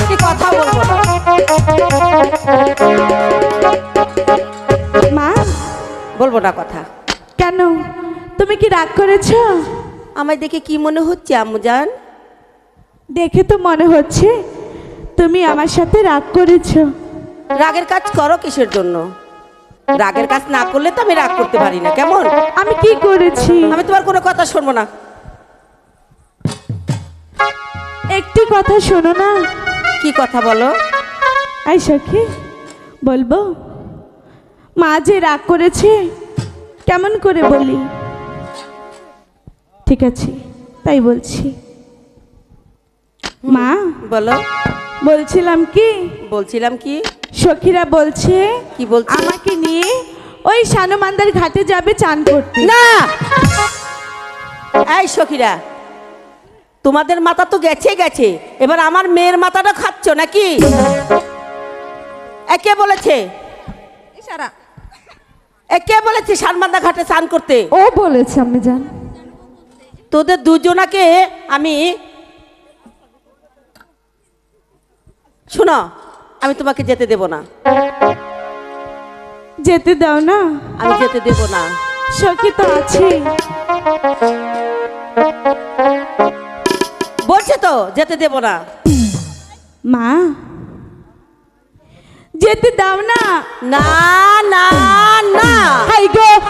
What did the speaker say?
কি কথা বলবো না। মা, বলবো না কথা। কেন? তুমি কি রাগ করেছ? আমায় দেখে কি মনে হচ্ছে আম্মুজান? দেখে তো মনে হচ্ছে তুমি আমার সাথে রাগ করেছ। রাগের কাজ করো কিসের জন্য? রাগের কাজ না করলে তো আমি রাগ করতে পারি না, কেমন? আমি কি করেছি? আমি তোমার কোনো কথা শুনবো না। একটি কথা শোনো না। কি কথা বলো? এই সখী, বলবো? মা যে রাগ করেছে, কেমন করে বলি? ঠিক আছে, তাই বলছি। মা, বলো। বলছিলাম কি, কি সখীরা বলছে কি বলছে? আমাকে নিয়ে ওই সানুমান্দার ঘাটে যাবে চান করতে। না, এই সখীরা, তোমাদের মাথা তো গেছে গেছে, এবার আমার মেয়ের মাথাটা খাচ্ছ নাকি? কে বলেছে? কে বলেছে সানমান্দা ঘাটে স্নান করতে? ও বলেছে। আমি জান, তোদের দুজনাকে আমি, শোনো, আমি তোমাকে যেতে দেব না। যেতে দাও না। আমি যেতে দেব না। সখী তো আছে। বলছে তো যেতে দেব না। মা, যেতে দাও না। না না না। হাই গো।